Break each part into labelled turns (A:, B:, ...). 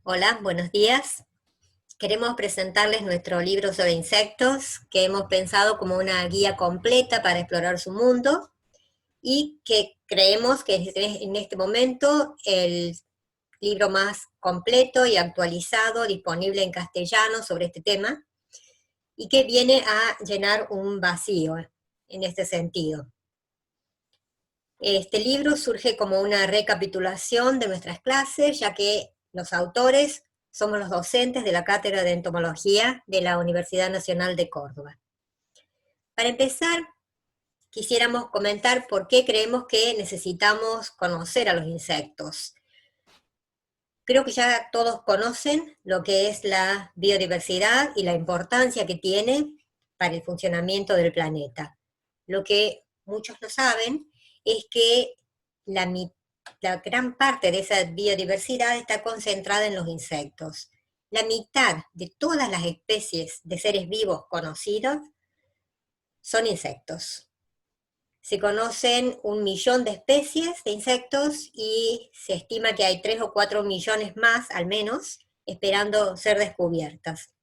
A: Hola, buenos días. Queremos presentarles nuestro libro sobre insectos que hemos pensado como una guía completa para explorar su mundo y que creemos que es en este momento el libro más completo y actualizado disponible en castellano sobre este tema y que viene a llenar un vacío en este sentido. Este libro surge como una recapitulación de nuestras clases, ya que los autores somos los docentes de la Cátedra de Entomología de la Universidad Nacional de Córdoba. Para empezar, quisiéramos comentar por qué creemos que necesitamos conocer a los insectos. Creo que ya todos conocen lo que es la biodiversidad y la importancia que tiene para el funcionamiento del planeta. Lo que muchos no saben es que la, la gran parte de esa biodiversidad está concentrada en los insectos. La mitad de todas las especies de seres vivos conocidos son insectos. Se conocen 1 millón de especies de insectos y se estima que hay 3 o 4 millones más, al menos, esperando ser descubiertas.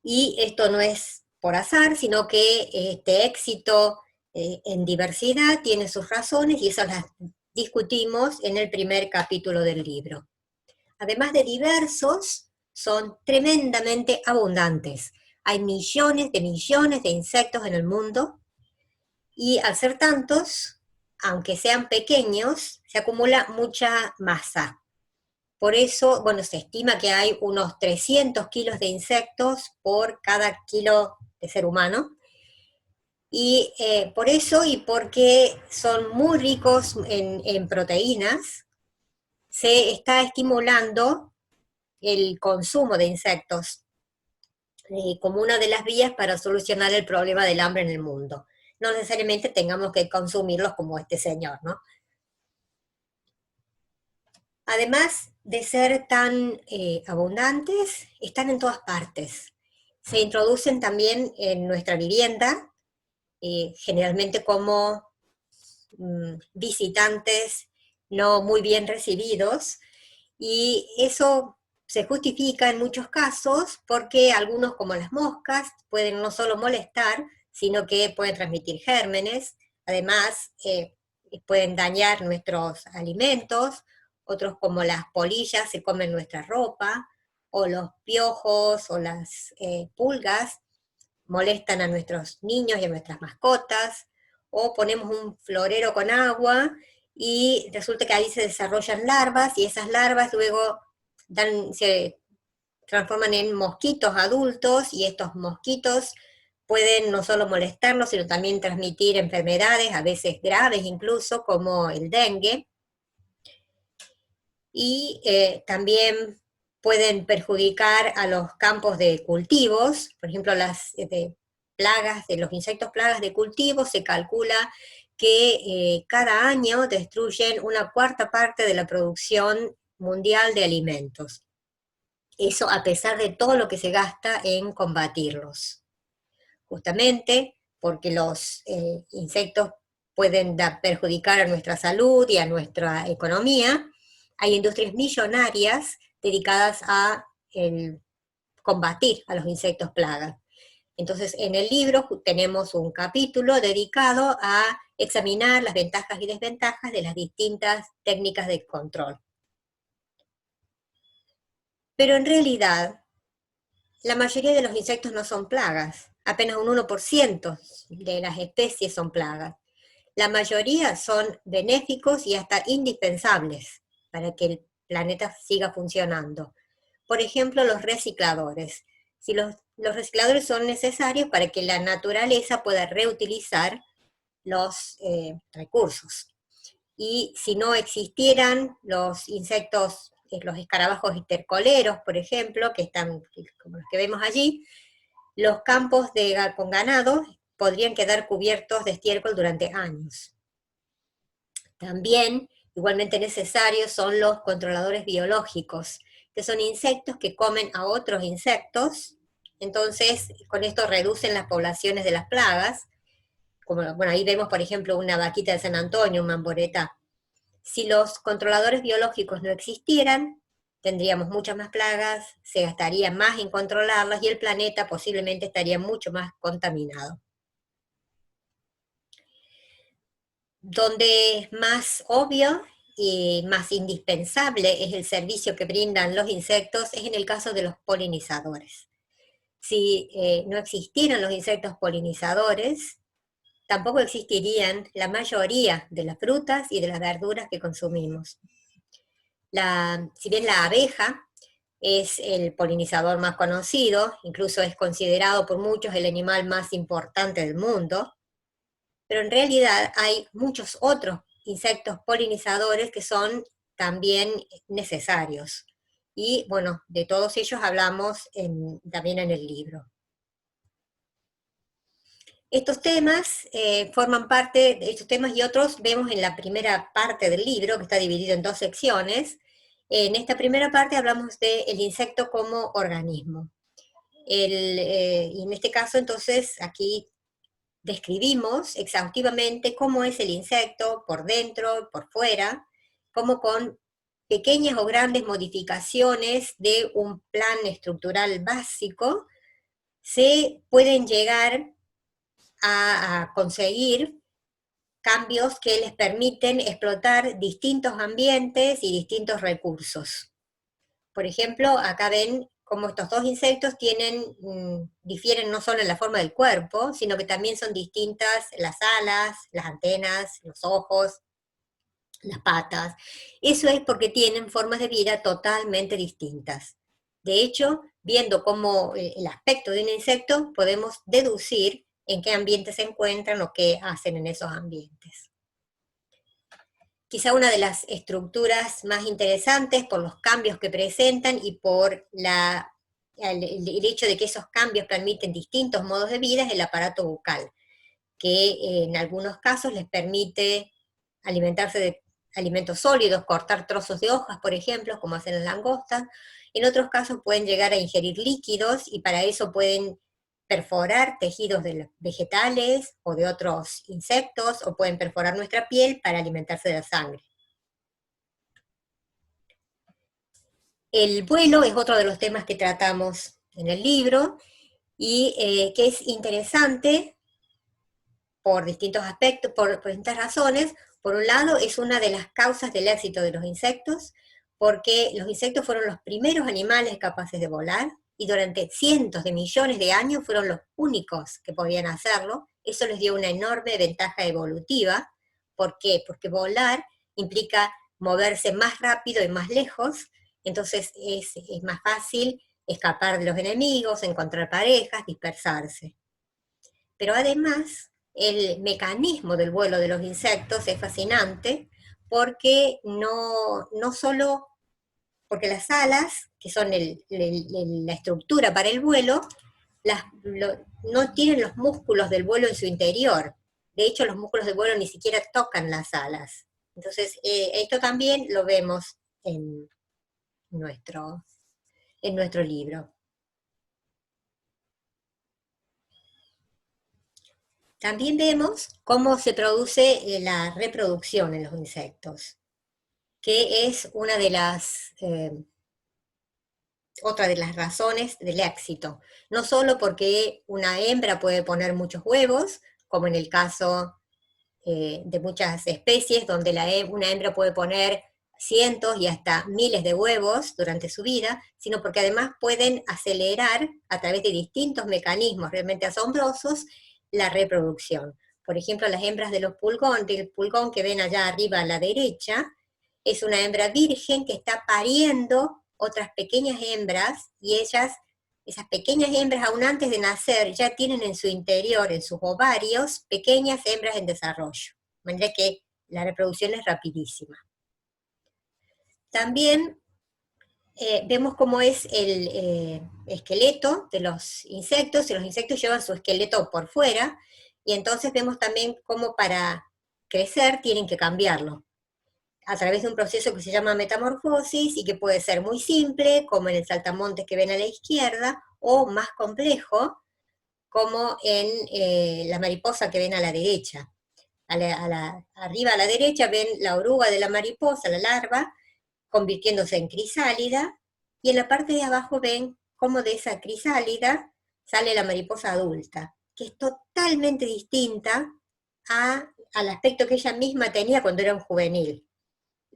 A: Y esto no es por azar, sino que este éxito en diversidad tiene sus razones y esas las discutimos en el primer capítulo del libro. Además de diversos, son tremendamente abundantes. Hay millones de insectos en el mundo y al ser tantos, aunque sean pequeños, se acumula mucha masa. Por eso, bueno, se estima que hay unos 300 kilos de insectos por cada kilo de ser humano. Y por eso y porque son muy ricos en proteínas, se está estimulando el consumo de insectos como una de las vías para solucionar el problema del hambre en el mundo. No necesariamente tengamos que consumirlos como este señor, ¿no? Además de ser tan abundantes, están en todas partes. Se introducen también en nuestra vivienda, generalmente como visitantes no muy bien recibidos, y eso se justifica en muchos casos porque algunos, como las moscas, pueden no solo molestar, sino que pueden transmitir gérmenes, además pueden dañar nuestros alimentos, otros como las polillas se comen nuestra ropa, o los piojos o las pulgas molestan a nuestros niños y a nuestras mascotas, o ponemos un florero con agua y resulta que ahí se desarrollan larvas y esas larvas luego se transforman en mosquitos adultos y estos mosquitos pueden no solo molestarnos, sino también transmitir enfermedades, a veces graves incluso, como el dengue. Y también pueden perjudicar a los campos de cultivos, por ejemplo, las plagas, de los insectos plagas de cultivos, se calcula que cada año destruyen 1/4 parte de la producción mundial de alimentos. Eso a pesar de todo lo que se gasta en combatirlos. Justamente porque los insectos pueden perjudicar a nuestra salud y a nuestra economía, hay industrias millonarias dedicadas a combatir a los insectos plagas. Entonces, en el libro tenemos un capítulo dedicado a examinar las ventajas y desventajas de las distintas técnicas de control. Pero en realidad, la mayoría de los insectos no son plagas, apenas un 1% de las especies son plagas. La mayoría son benéficos y hasta indispensables para que el planeta siga funcionando. Por ejemplo, los recicladores. Si los recicladores son necesarios para que la naturaleza pueda reutilizar los recursos. Y si no existieran los insectos, los escarabajos estercoleros, por ejemplo, que están como los que vemos allí, los campos con ganado podrían quedar cubiertos de estiércol durante años. También, igualmente necesarios, son los controladores biológicos, que son insectos que comen a otros insectos, entonces con esto reducen las poblaciones de las plagas, como bueno, ahí vemos por ejemplo una vaquita de San Antonio, un mamboreta. Si los controladores biológicos no existieran, tendríamos muchas más plagas, se gastaría más en controlarlas y el planeta posiblemente estaría mucho más contaminado. Donde es más obvio y más indispensable es el servicio que brindan los insectos es en el caso de los polinizadores. Si no existieran los insectos polinizadores, tampoco existirían la mayoría de las frutas y de las verduras que consumimos. Si bien la abeja es el polinizador más conocido, incluso es considerado por muchos el animal más importante del mundo, pero en realidad hay muchos otros insectos polinizadores que son también necesarios. Y bueno, de todos ellos hablamos también en el libro. Estos temas forman parte, de estos temas y otros vemos en la primera parte del libro, que está dividido en 2 secciones. En esta primera parte hablamos del insecto como organismo. Y en este caso, entonces, aquí describimos exhaustivamente cómo es el insecto por dentro, por fuera, cómo con pequeñas o grandes modificaciones de un plan estructural básico se pueden llegar a conseguir cambios que les permiten explotar distintos ambientes y distintos recursos. Por ejemplo, acá ven cómo estos 2 insectos difieren no solo en la forma del cuerpo, sino que también son distintas las alas, las antenas, los ojos, las patas. Eso es porque tienen formas de vida totalmente distintas. De hecho, viendo cómo el aspecto de un insecto, podemos deducir en qué ambiente se encuentran o qué hacen en esos ambientes. Quizá una de las estructuras más interesantes por los cambios que presentan y por el hecho de que esos cambios permiten distintos modos de vida es el aparato bucal, que en algunos casos les permite alimentarse de alimentos sólidos, cortar trozos de hojas, por ejemplo, como hacen las langostas. En otros casos pueden llegar a ingerir líquidos y para eso pueden perforar tejidos vegetales o de otros insectos, o pueden perforar nuestra piel para alimentarse de la sangre. El vuelo es otro de los temas que tratamos en el libro y que es interesante por distintos aspectos, por distintas razones. Por un lado, es una de las causas del éxito de los insectos, porque los insectos fueron los primeros animales capaces de volar, y durante cientos de millones de años fueron los únicos que podían hacerlo. Eso les dio una enorme ventaja evolutiva. ¿Por qué? Porque volar implica moverse más rápido y más lejos, entonces es más fácil escapar de los enemigos, encontrar parejas, dispersarse. Pero además, el mecanismo del vuelo de los insectos es fascinante porque no solo porque las alas, que son la estructura para el vuelo, no tienen los músculos del vuelo en su interior. De hecho, los músculos del vuelo ni siquiera tocan las alas. Entonces, esto también lo vemos en nuestro libro. También vemos cómo se produce la reproducción en los insectos, que es una de otra de las razones del éxito. No solo porque una hembra puede poner muchos huevos, como en el caso de muchas especies, donde una hembra puede poner cientos y hasta miles de huevos durante su vida, sino porque además pueden acelerar a través de distintos mecanismos realmente asombrosos la reproducción. Por ejemplo, las hembras del pulgón que ven allá arriba a la derecha, es una hembra virgen que está pariendo otras pequeñas hembras, y esas pequeñas hembras, aún antes de nacer, ya tienen en su interior, en sus ovarios, pequeñas hembras en desarrollo. De manera que la reproducción es rapidísima. También vemos cómo es el esqueleto de los insectos, y los insectos llevan su esqueleto por fuera, y entonces vemos también cómo para crecer tienen que cambiarlo a través de un proceso que se llama metamorfosis y que puede ser muy simple, como en el saltamontes que ven a la izquierda, o más complejo, como en la mariposa que ven a la derecha. Arriba a la derecha ven la oruga de la mariposa, la larva, convirtiéndose en crisálida, y en la parte de abajo ven cómo de esa crisálida sale la mariposa adulta, que es totalmente distinta al aspecto que ella misma tenía cuando era un juvenil.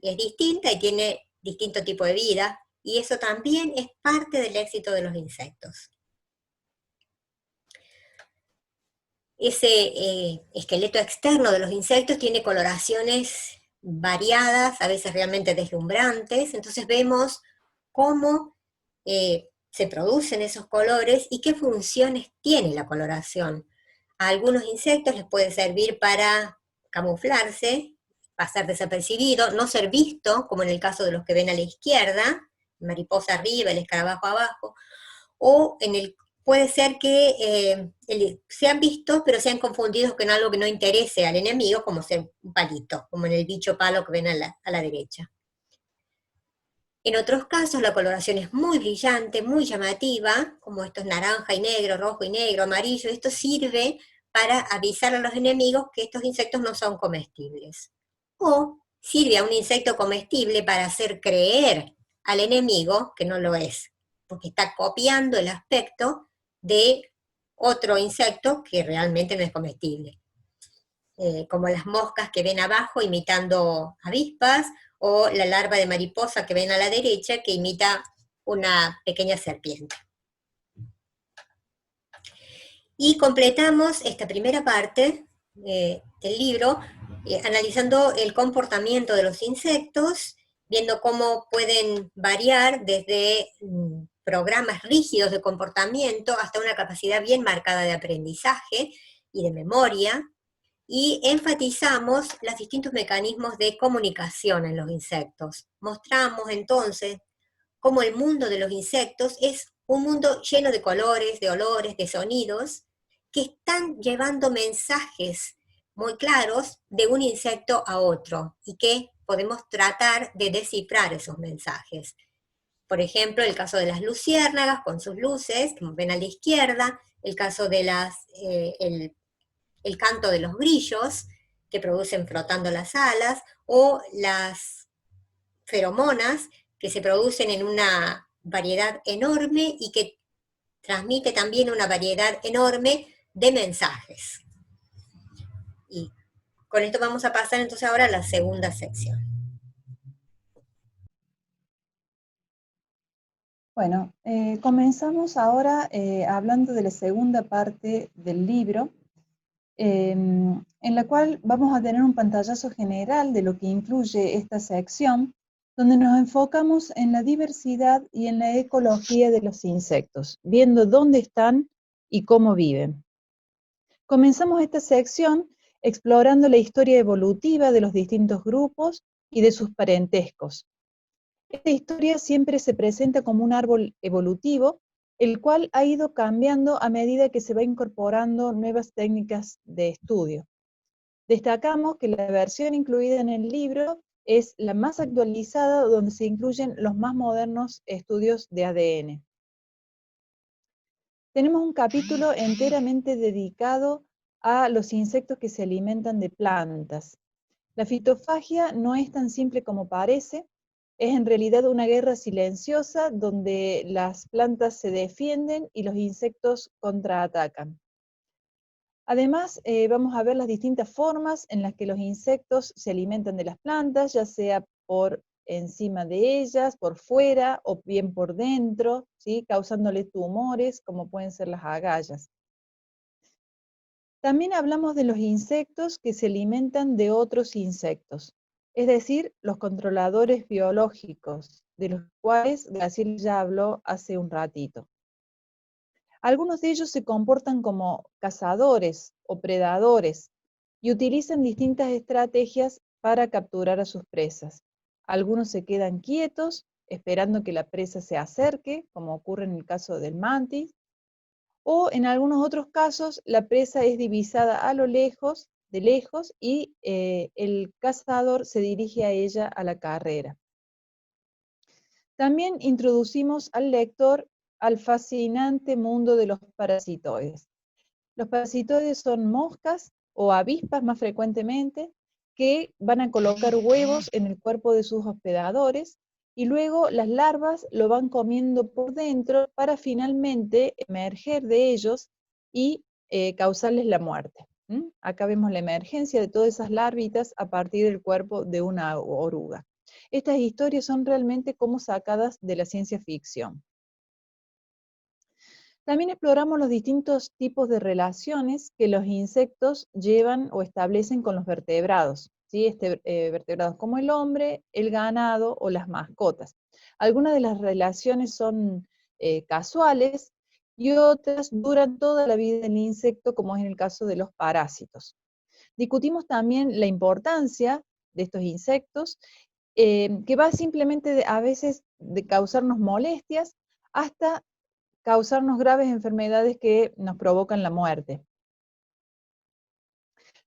A: Es distinta y tiene distinto tipo de vida, y eso también es parte del éxito de los insectos. Ese esqueleto externo de los insectos tiene coloraciones variadas, a veces realmente deslumbrantes, entonces vemos cómo se producen esos colores y qué funciones tiene la coloración. A algunos insectos les puede servir para camuflarse, pasar desapercibido, no ser visto, como en el caso de los que ven a la izquierda, mariposa arriba, el escarabajo abajo, o puede ser que sean vistos, pero sean confundidos con algo que no interese al enemigo, como ser un palito, como en el bicho palo que ven a la derecha. En otros casos la coloración es muy brillante, muy llamativa, como esto es naranja y negro, rojo y negro, amarillo. Esto sirve para avisar a los enemigos que estos insectos no son comestibles. O sirve a un insecto comestible para hacer creer al enemigo que no lo es, porque está copiando el aspecto de otro insecto que realmente no es comestible. Como las moscas que ven abajo imitando avispas, o la larva de mariposa que ven a la derecha que imita una pequeña serpiente. Y completamos esta primera parte del libro analizando el comportamiento de los insectos, viendo cómo pueden variar desde programas rígidos de comportamiento hasta una capacidad bien marcada de aprendizaje y de memoria, y enfatizamos los distintos mecanismos de comunicación en los insectos. Mostramos entonces cómo el mundo de los insectos es un mundo lleno de colores, de olores, de sonidos, que están llevando mensajes muy claros de un insecto a otro, y que podemos tratar de descifrar esos mensajes. Por ejemplo, el caso de las luciérnagas con sus luces, como ven a la izquierda, el caso de el canto de los grillos, que producen frotando las alas, o las feromonas, que se producen en una variedad enorme y que transmite también una variedad enorme de mensajes. Y con esto vamos a pasar entonces ahora a la segunda sección.
B: Bueno, comenzamos ahora hablando de la segunda parte del libro, en la cual vamos a tener un pantallazo general de lo que incluye esta sección, donde nos enfocamos en la diversidad y en la ecología de los insectos, viendo dónde están y cómo viven. Comenzamos esta sección explorando la historia evolutiva de los distintos grupos y de sus parentescos. Esta historia siempre se presenta como un árbol evolutivo, el cual ha ido cambiando a medida que se va incorporando nuevas técnicas de estudio. Destacamos que la versión incluida en el libro es la más actualizada, donde se incluyen los más modernos estudios de ADN. Tenemos un capítulo enteramente dedicado a los insectos que se alimentan de plantas. La fitofagia no es tan simple como parece, es en realidad una guerra silenciosa donde las plantas se defienden y los insectos contraatacan. Además, vamos a ver las distintas formas en las que los insectos se alimentan de las plantas, ya sea por encima de ellas, por fuera o bien por dentro, ¿sí? Causándole tumores como pueden ser las agallas. También hablamos de los insectos que se alimentan de otros insectos, es decir, los controladores biológicos, de los cuales Graciela ya habló hace un ratito. Algunos de ellos se comportan como cazadores o predadores y utilizan distintas estrategias para capturar a sus presas. Algunos se quedan quietos, esperando que la presa se acerque, como ocurre en el caso del mantis, o en algunos otros casos la presa es divisada a lo lejos, de lejos, y el cazador se dirige a ella a la carrera. También introducimos al lector al fascinante mundo de los parasitoides. Los parasitoides son moscas o avispas más frecuentemente que van a colocar huevos en el cuerpo de sus hospedadores y luego las larvas lo van comiendo por dentro para finalmente emerger de ellos y causarles la muerte. Acá vemos la emergencia de todas esas larvitas a partir del cuerpo de una oruga. Estas historias son realmente como sacadas de la ciencia ficción. También exploramos los distintos tipos de relaciones que los insectos llevan o establecen con los vertebrados, ¿sí? Vertebrados como el hombre, el ganado o las mascotas. Algunas de las relaciones son casuales y otras duran toda la vida del insecto, como es en el caso de los parásitos. Discutimos también la importancia de estos insectos, que va simplemente a veces de causarnos molestias hasta causarnos graves enfermedades que nos provocan la muerte.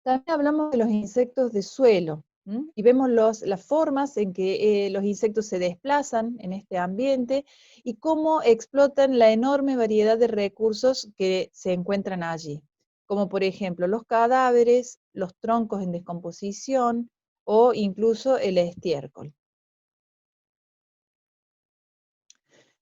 B: También hablamos de los insectos de suelo, y vemos las formas en que los insectos se desplazan en este ambiente y cómo explotan la enorme variedad de recursos que se encuentran allí, como por ejemplo los cadáveres, los troncos en descomposición o incluso el estiércol.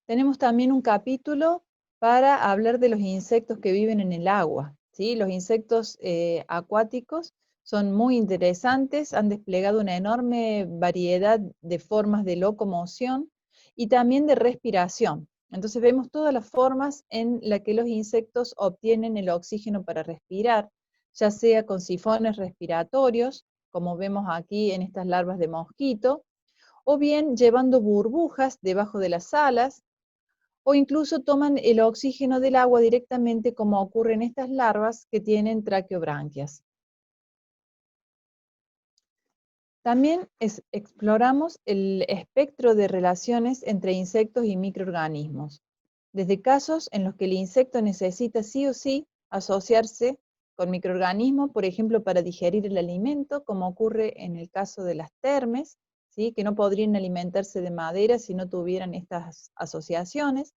B: Tenemos también un capítulo para hablar de los insectos que viven en el agua, ¿sí? Los insectos acuáticos son muy interesantes, han desplegado una enorme variedad de formas de locomoción y también de respiración. Entonces vemos todas las formas en las que los insectos obtienen el oxígeno para respirar, ya sea con sifones respiratorios, como vemos aquí en estas larvas de mosquito, o bien llevando burbujas debajo de las alas, o incluso toman el oxígeno del agua directamente, como ocurre en estas larvas que tienen traqueobranquias. También exploramos el espectro de relaciones entre insectos y microorganismos, desde casos en los que el insecto necesita sí o sí asociarse con microorganismos, por ejemplo, para digerir el alimento, como ocurre en el caso de las termes, ¿sí? Que no podrían alimentarse de madera si no tuvieran estas asociaciones.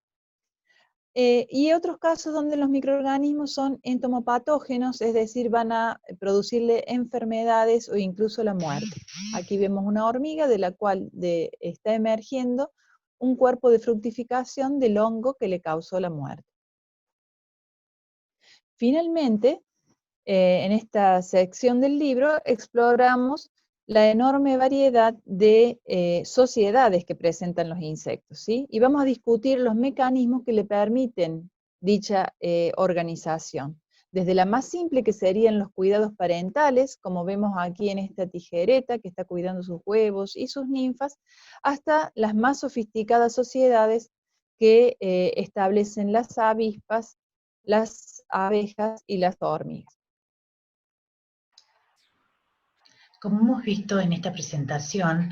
B: Y otros casos donde los microorganismos son entomopatógenos, es decir, van a producirle enfermedades o incluso la muerte. Aquí vemos una hormiga de la cual está emergiendo un cuerpo de fructificación del hongo que le causó la muerte. Finalmente, en esta sección del libro exploramos la enorme variedad de sociedades que presentan los insectos, ¿sí? Y vamos a discutir los mecanismos que le permiten dicha organización. Desde la más simple, que serían los cuidados parentales, como vemos aquí en esta tijereta que está cuidando sus huevos y sus ninfas, hasta las más sofisticadas sociedades que establecen las avispas, las abejas y las hormigas.
C: Como hemos visto en esta presentación,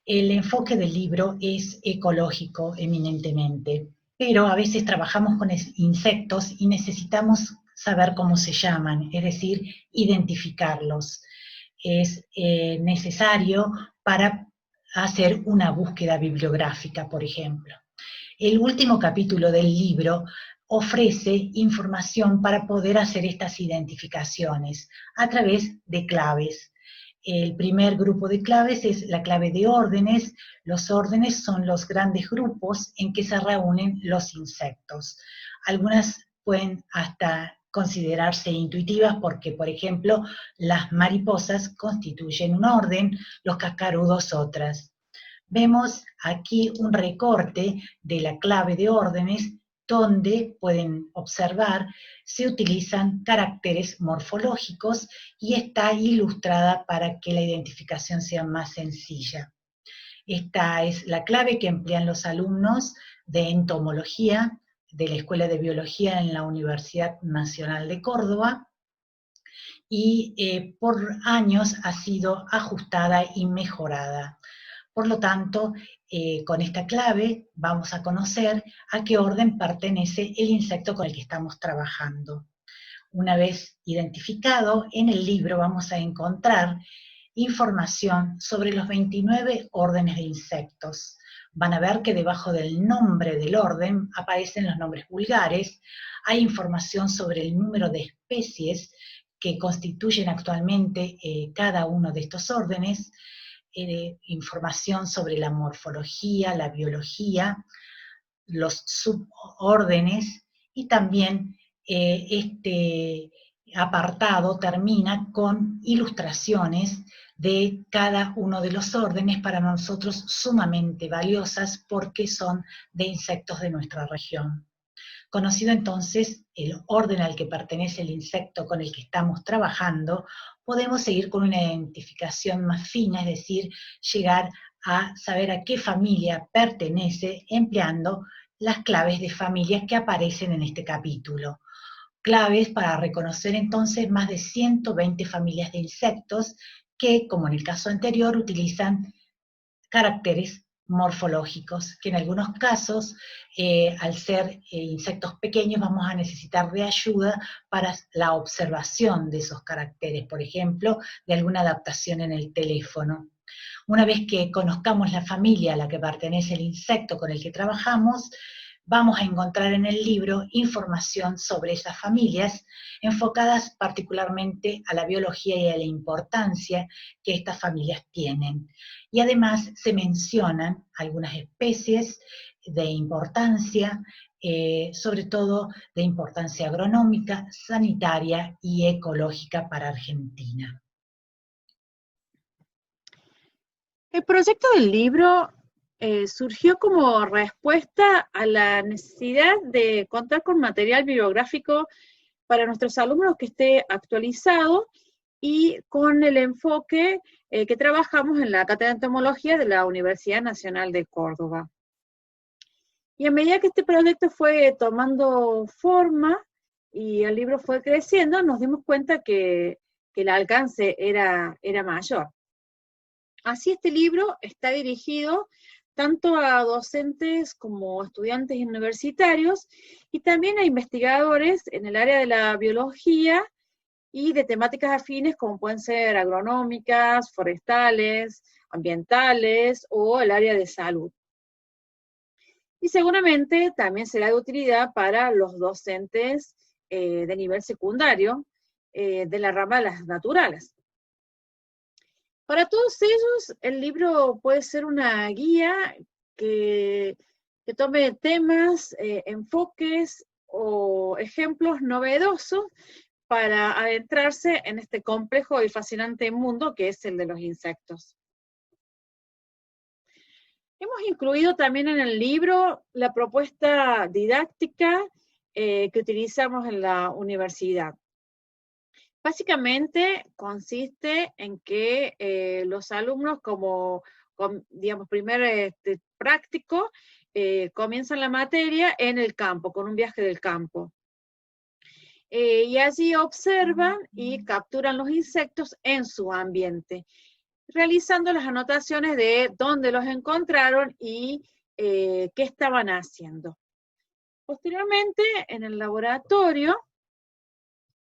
C: el enfoque del libro es ecológico eminentemente, pero a veces trabajamos con insectos y necesitamos saber cómo se llaman, es decir, identificarlos. Es necesario para hacer una búsqueda bibliográfica, por ejemplo. El último capítulo del libro ofrece información para poder hacer estas identificaciones a través de claves. El primer grupo de claves es la clave de órdenes. Los órdenes son los grandes grupos en que se reúnen los insectos. Algunas pueden hasta considerarse intuitivas porque, por ejemplo, las mariposas constituyen un orden, los cascarudos otras. Vemos aquí un recorte de la clave de órdenes donde pueden observar se utilizan caracteres morfológicos y está ilustrada para que la identificación sea más sencilla. Esta es la clave que emplean los alumnos de entomología de la Escuela de Biología en la Universidad Nacional de Córdoba y por años ha sido ajustada y mejorada. Por lo tanto, con esta clave vamos a conocer a qué orden pertenece el insecto con el que estamos trabajando. Una vez identificado, en el libro vamos a encontrar información sobre los 29 órdenes de insectos. Van a ver que debajo del nombre del orden aparecen los nombres vulgares, hay información sobre el número de especies que constituyen actualmente cada uno de estos órdenes, información sobre la morfología, la biología, los subórdenes, y también este apartado termina con ilustraciones de cada uno de los órdenes, para nosotros sumamente valiosas porque son de insectos de nuestra región. Conocido entonces el orden al que pertenece el insecto con el que estamos trabajando, podemos seguir con una identificación más fina, es decir, llegar a saber a qué familia pertenece empleando las claves de familias que aparecen en este capítulo. Claves para reconocer entonces más de 120 familias de insectos que, como en el caso anterior, utilizan caracteres morfológicos, que en algunos casos, al ser insectos pequeños, vamos a necesitar de ayuda para la observación de esos caracteres, por ejemplo, de alguna adaptación en el teléfono. Una vez que conozcamos la familia a la que pertenece el insecto con el que trabajamos, vamos a encontrar en el libro información sobre esas familias, enfocadas particularmente a la biología y a la importancia que estas familias tienen. Y además se mencionan algunas especies de importancia, sobre todo de importancia agronómica, sanitaria y ecológica para Argentina.
B: El proyecto del libro surgió como respuesta a la necesidad de contar con material bibliográfico para nuestros alumnos que esté actualizado y con el enfoque que trabajamos en la Cátedra de Entomología de la Universidad Nacional de Córdoba. Y a medida que este proyecto fue tomando forma y el libro fue creciendo, nos dimos cuenta que el alcance era mayor. Así, este libro está dirigido tanto a docentes como estudiantes universitarios y también a investigadores en el área de la biología y de temáticas afines como pueden ser agronómicas, forestales, ambientales o el área de salud. Y seguramente también será de utilidad para los docentes de nivel secundario de la rama de las naturales. Para todos ellos, el libro puede ser una guía que tome temas, enfoques o ejemplos novedosos para adentrarse en este complejo y fascinante mundo que es el de los insectos. Hemos incluido también en el libro la propuesta didáctica que utilizamos en la universidad. Básicamente consiste en que los alumnos digamos, primer práctico, comienzan la materia en el campo, con un viaje del campo. Y allí observan y capturan los insectos en su ambiente, realizando las anotaciones de dónde los encontraron y qué estaban haciendo. Posteriormente, en el laboratorio,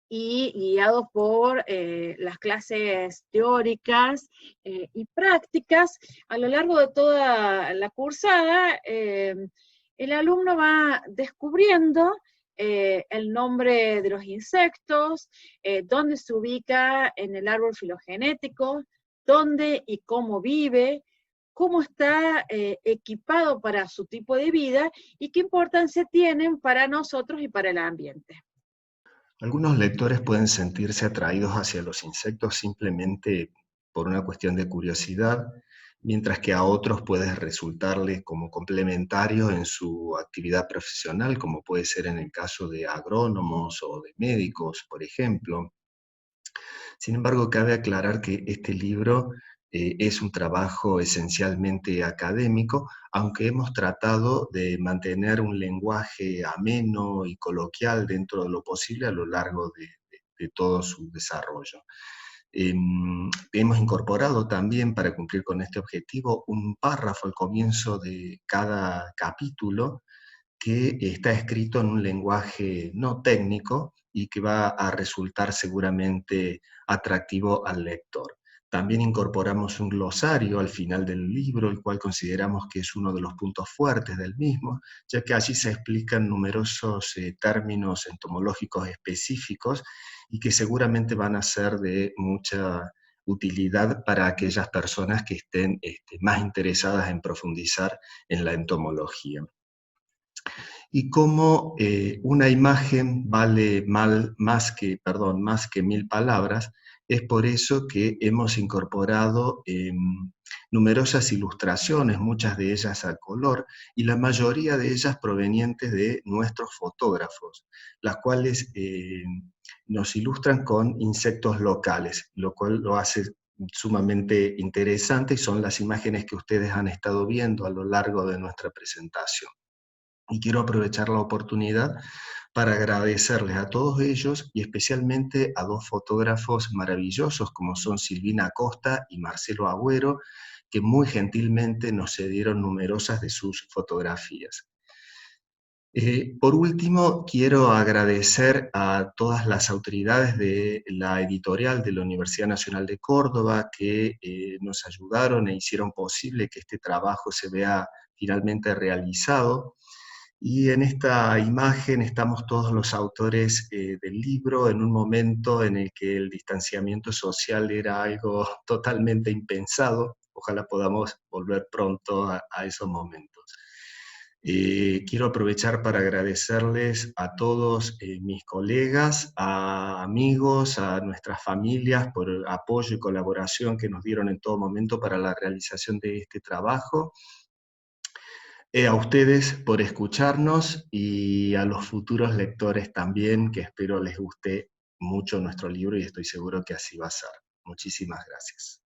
B: y guiados por las clases teóricas y prácticas, a lo largo de toda la cursada, el alumno va descubriendo el nombre de los insectos, dónde se ubica en el árbol filogenético, dónde y cómo vive, cómo está equipado para su tipo de vida y qué importancia tienen para nosotros y para el ambiente.
D: Algunos lectores pueden sentirse atraídos hacia los insectos simplemente por una cuestión de curiosidad, mientras que a otros puede resultarles como complementario en su actividad profesional, como puede ser en el caso de agrónomos o de médicos, por ejemplo. Sin embargo, cabe aclarar que este libro es un trabajo esencialmente académico, aunque hemos tratado de mantener un lenguaje ameno y coloquial dentro de lo posible a lo largo de todo su desarrollo. Hemos incorporado también, para cumplir con este objetivo, un párrafo al comienzo de cada capítulo que está escrito en un lenguaje no técnico y que va a resultar seguramente atractivo al lector. También incorporamos un glosario al final del libro, el cual consideramos que es uno de los puntos fuertes del mismo, ya que allí se explican numerosos términos entomológicos específicos y que seguramente van a ser de mucha utilidad para aquellas personas que estén más interesadas en profundizar en la entomología. Y como una imagen vale más que 1000 palabras, es por eso que hemos incorporado numerosas ilustraciones, muchas de ellas a color, y la mayoría de ellas provenientes de nuestros fotógrafos, las cuales nos ilustran con insectos locales, lo cual lo hace sumamente interesante, y son las imágenes que ustedes han estado viendo a lo largo de nuestra presentación. Y quiero aprovechar la oportunidad para agradecerles a todos ellos y especialmente a dos fotógrafos maravillosos como son Silvina Acosta y Marcelo Agüero, que muy gentilmente nos cedieron numerosas de sus fotografías. Por último, quiero agradecer a todas las autoridades de la editorial de la Universidad Nacional de Córdoba que nos ayudaron e hicieron posible que este trabajo se vea finalmente realizado. Y en esta imagen estamos todos los autores del libro en un momento en el que el distanciamiento social era algo totalmente impensado. Ojalá podamos volver pronto a esos momentos. Quiero aprovechar para agradecerles a todos mis colegas, a amigos, a nuestras familias por el apoyo y colaboración que nos dieron en todo momento para la realización de este trabajo. A ustedes por escucharnos y a los futuros lectores también, que espero les guste mucho nuestro libro y estoy seguro que así va a ser. Muchísimas gracias.